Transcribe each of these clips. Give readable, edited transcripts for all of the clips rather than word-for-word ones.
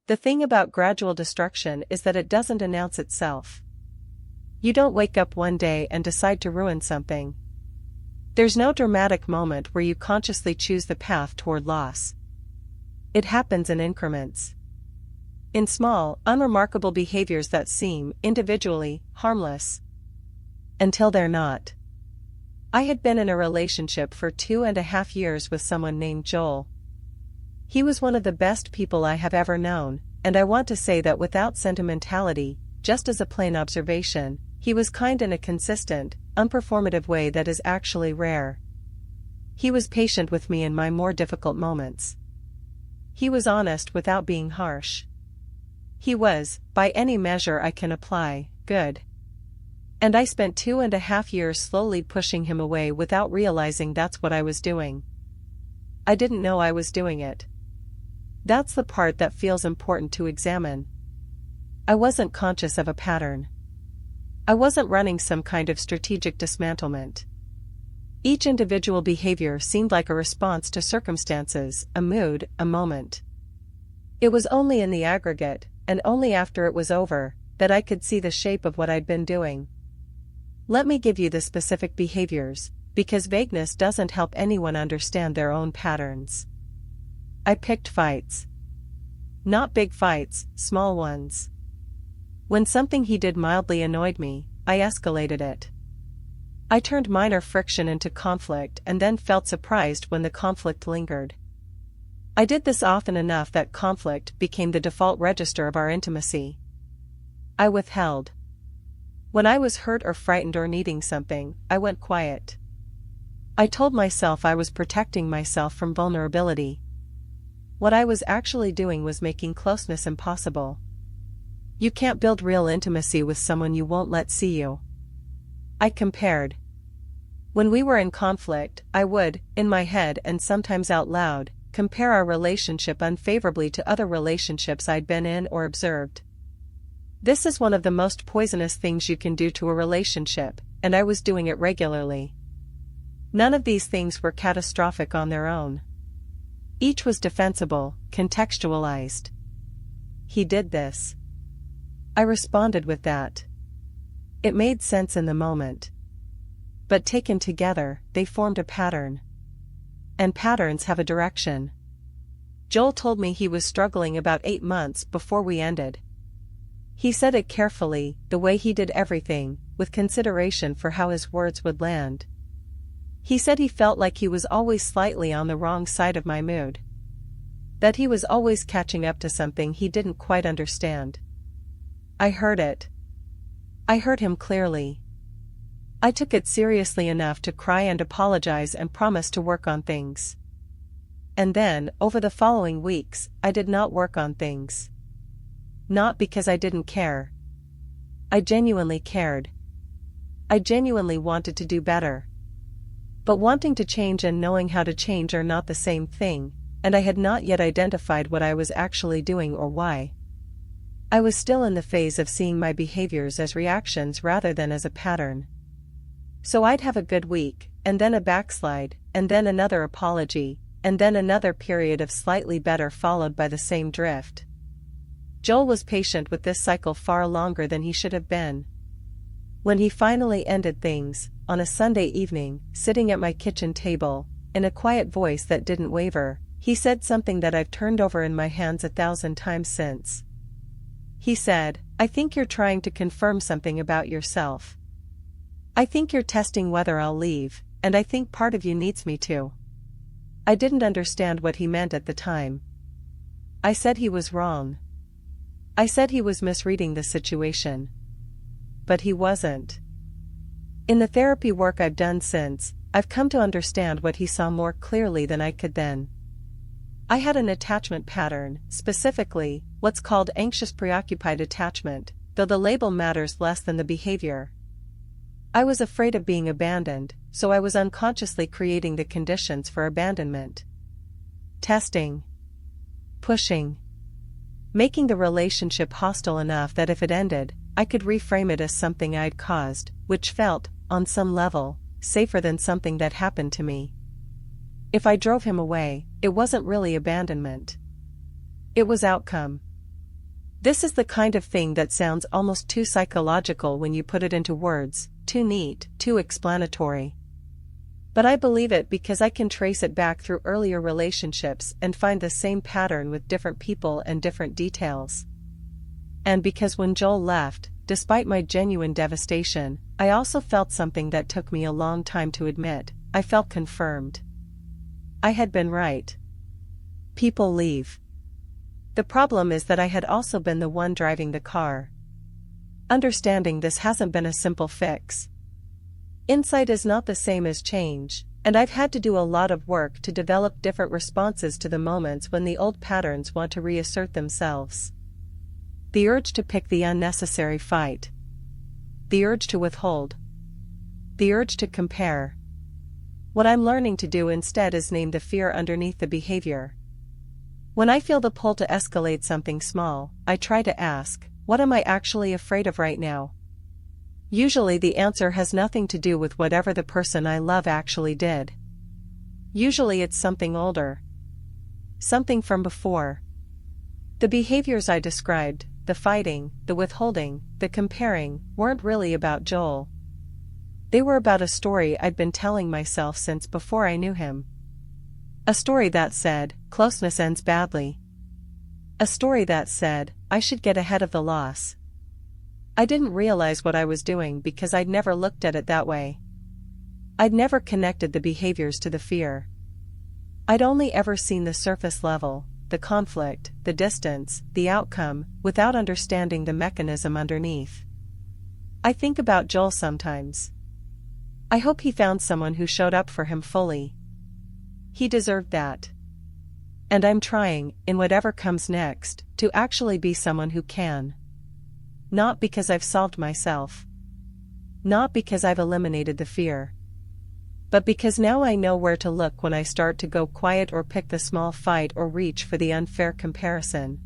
The thing about gradual destruction is that it doesn't announce itself. You don't wake up one day and decide to ruin something. There's no dramatic moment where you consciously choose the path toward loss. It happens in increments. In small, unremarkable behaviors that seem, individually, harmless. Until they're not. I had been in a relationship for 2.5 years with someone named Joel. He was one of the best people I have ever known, and I want to say that without sentimentality, just as a plain observation, he was kind in a consistent, unperformative way that is actually rare. He was patient with me in my more difficult moments. He was honest without being harsh. He was, by any measure I can apply, good. And I spent 2.5 years slowly pushing him away without realizing that's what I was doing. I didn't know I was doing it. That's the part that feels important to examine. I wasn't conscious of a pattern. I wasn't running some kind of strategic dismantlement. Each individual behavior seemed like a response to circumstances, a mood, a moment. It was only in the aggregate, and only after it was over, that I could see the shape of what I'd been doing. Let me give you the specific behaviors, because vagueness doesn't help anyone understand their own patterns. I picked fights. Not big fights, small ones. When something he did mildly annoyed me, I escalated it. I turned minor friction into conflict and then felt surprised when the conflict lingered. I did this often enough that conflict became the default register of our intimacy. I withheld. When I was hurt or frightened or needing something, I went quiet. I told myself I was protecting myself from vulnerability. What I was actually doing was making closeness impossible. You can't build real intimacy with someone you won't let see you. I compared. When we were in conflict, I would, in my head and sometimes out loud, compare our relationship unfavorably to other relationships I'd been in or observed. This is one of the most poisonous things you can do to a relationship, and I was doing it regularly. None of these things were catastrophic on their own. Each was defensible, contextualized. He did this. I responded with that. It made sense in the moment. But taken together, they formed a pattern. And patterns have a direction. Joel told me he was struggling about 8 months before we ended. He said it carefully, the way he did everything, with consideration for how his words would land. He said he felt like he was always slightly on the wrong side of my mood. That he was always catching up to something he didn't quite understand. I heard it. I heard him clearly. I took it seriously enough to cry and apologize and promise to work on things. And then, over the following weeks, I did not work on things. Not because I didn't care. I genuinely cared. I genuinely wanted to do better. But wanting to change and knowing how to change are not the same thing, and I had not yet identified what I was actually doing or why. I was still in the phase of seeing my behaviors as reactions rather than as a pattern. So I'd have a good week, and then a backslide, and then another apology, and then another period of slightly better followed by the same drift. Joel was patient with this cycle far longer than he should have been. When he finally ended things, on a Sunday evening, sitting at my kitchen table, in a quiet voice that didn't waver, he said something that I've turned over in my hands 1,000 times since. He said, "I think you're trying to confirm something about yourself. I think you're testing whether I'll leave, and I think part of you needs me to." I didn't understand what he meant at the time. I said he was wrong. I said he was misreading the situation. But he wasn't. In the therapy work I've done since, I've come to understand what he saw more clearly than I could then. I had an attachment pattern, specifically, what's called anxious preoccupied attachment, though the label matters less than the behavior. I was afraid of being abandoned, so I was unconsciously creating the conditions for abandonment. Testing. Pushing. Making the relationship hostile enough that if it ended, I could reframe it as something I'd caused, which felt, on some level, safer than something that happened to me. If I drove him away, it wasn't really abandonment. It was outcome. This is the kind of thing that sounds almost too psychological when you put it into words, too neat, too explanatory. But I believe it because I can trace it back through earlier relationships and find the same pattern with different people and different details. And because when Joel left, despite my genuine devastation, I also felt something that took me a long time to admit. I felt confirmed. I had been right. People leave. The problem is that I had also been the one driving the car. Understanding this hasn't been a simple fix. Insight is not the same as change, and I've had to do a lot of work to develop different responses to the moments when the old patterns want to reassert themselves. The urge to pick the unnecessary fight. The urge to withhold. The urge to compare. What I'm learning to do instead is name the fear underneath the behavior. When I feel the pull to escalate something small, I try to ask, what am I actually afraid of right now? Usually the answer has nothing to do with whatever the person I love actually did. Usually it's something older. Something from before. The behaviors I described, the fighting, the withholding, the comparing, weren't really about Joel. They were about a story I'd been telling myself since before I knew him. A story that said, closeness ends badly. A story that said, I should get ahead of the loss. I didn't realize what I was doing because I'd never looked at it that way. I'd never connected the behaviors to the fear. I'd only ever seen the surface level, the conflict, the distance, the outcome, without understanding the mechanism underneath. I think about Joel sometimes. I hope he found someone who showed up for him fully. He deserved that. And I'm trying, in whatever comes next, to actually be someone who can. Not because I've solved myself. Not because I've eliminated the fear. But because now I know where to look when I start to go quiet or pick the small fight or reach for the unfair comparison.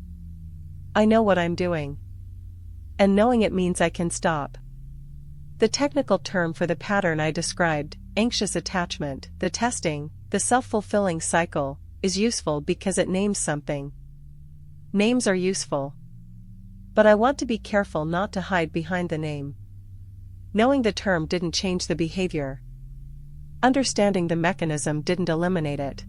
I know what I'm doing. And knowing it means I can stop. The technical term for the pattern I described, anxious attachment, the testing, the self-fulfilling cycle, is useful because it names something. Names are useful. But I want to be careful not to hide behind the name. Knowing the term didn't change the behavior. Understanding the mechanism didn't eliminate it.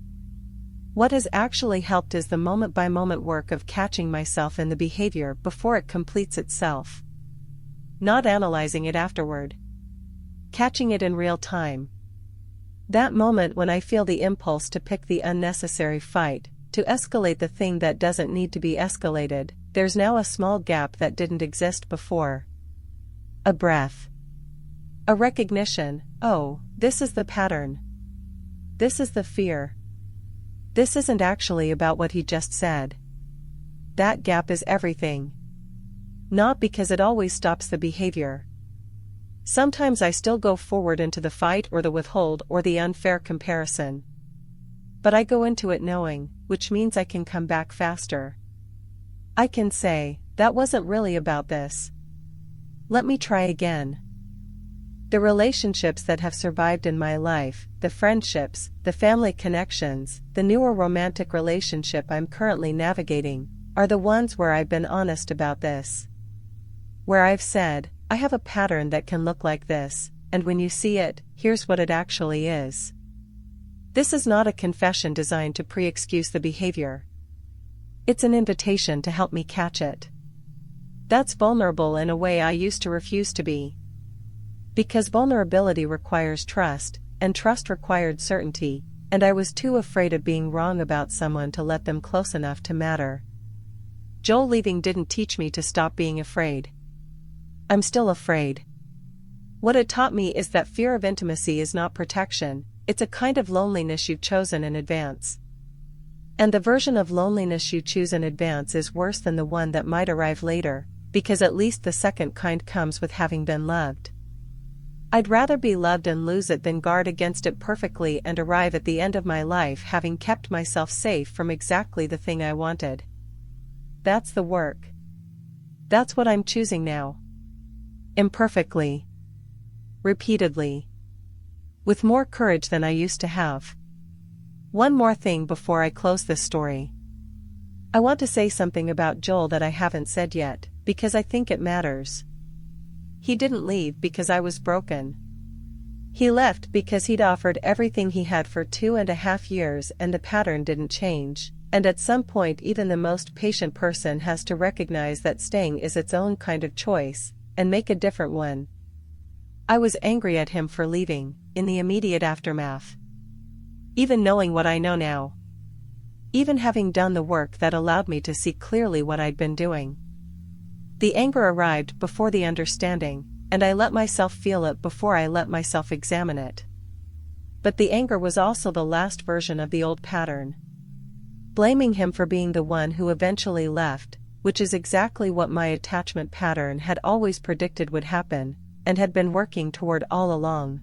What has actually helped is the moment-by-moment work of catching myself in the behavior before it completes itself. Not analyzing it afterward. Catching it in real time. That moment when I feel the impulse to pick the unnecessary fight, to escalate the thing that doesn't need to be escalated, there's now a small gap that didn't exist before. A breath. A recognition, oh, this is the pattern. This is the fear. This isn't actually about what he just said. That gap is everything. Not because it always stops the behavior. Sometimes I still go forward into the fight or the withhold or the unfair comparison. But I go into it knowing, which means I can come back faster. I can say, that wasn't really about this. Let me try again. The relationships that have survived in my life, the friendships, the family connections, the newer romantic relationship I'm currently navigating, are the ones where I've been honest about this. Where I've said, I have a pattern that can look like this, and when you see it, here's what it actually is. This is not a confession designed to pre-excuse the behavior. It's an invitation to help me catch it. That's vulnerable in a way I used to refuse to be. Because vulnerability requires trust, and trust required certainty, and I was too afraid of being wrong about someone to let them close enough to matter. Joel leaving didn't teach me to stop being afraid. I'm still afraid. What it taught me is that fear of intimacy is not protection, it's a kind of loneliness you've chosen in advance. And the version of loneliness you choose in advance is worse than the one that might arrive later, because at least the second kind comes with having been loved. I'd rather be loved and lose it than guard against it perfectly and arrive at the end of my life having kept myself safe from exactly the thing I wanted. That's the work. That's what I'm choosing now. Imperfectly. Repeatedly. With more courage than I used to have. One more thing before I close this story. I want to say something about Joel that I haven't said yet, because I think it matters. He didn't leave because I was broken. He left because he'd offered everything he had for 2.5 years and the pattern didn't change, and at some point even the most patient person has to recognize that staying is its own kind of choice, and make a different one. I was angry at him for leaving, in the immediate aftermath. Even knowing what I know now. Even having done the work that allowed me to see clearly what I'd been doing. The anger arrived before the understanding, and I let myself feel it before I let myself examine it. But the anger was also the last version of the old pattern. Blaming him for being the one who eventually left, which is exactly what my attachment pattern had always predicted would happen, and had been working toward all along.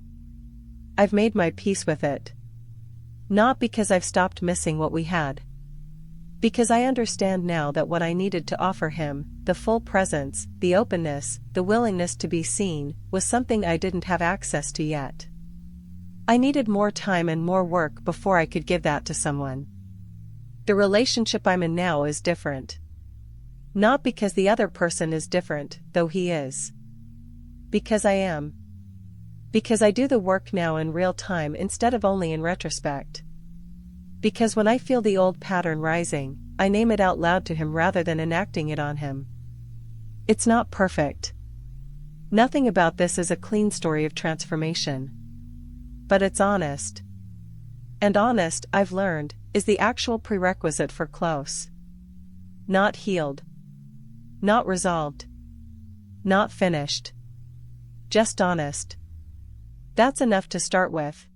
I've made my peace with it. Not because I've stopped missing what we had. Because I understand now that what I needed to offer him, the full presence, the openness, the willingness to be seen, was something I didn't have access to yet. I needed more time and more work before I could give that to someone. The relationship I'm in now is different. Not because the other person is different, though he is. Because I am. Because I do the work now in real time instead of only in retrospect. Because when I feel the old pattern rising, I name it out loud to him rather than enacting it on him. It's not perfect. Nothing about this is a clean story of transformation. But it's honest. And honest, I've learned, is the actual prerequisite for close. Not healed. Not resolved. Not finished. Just honest. That's enough to start with.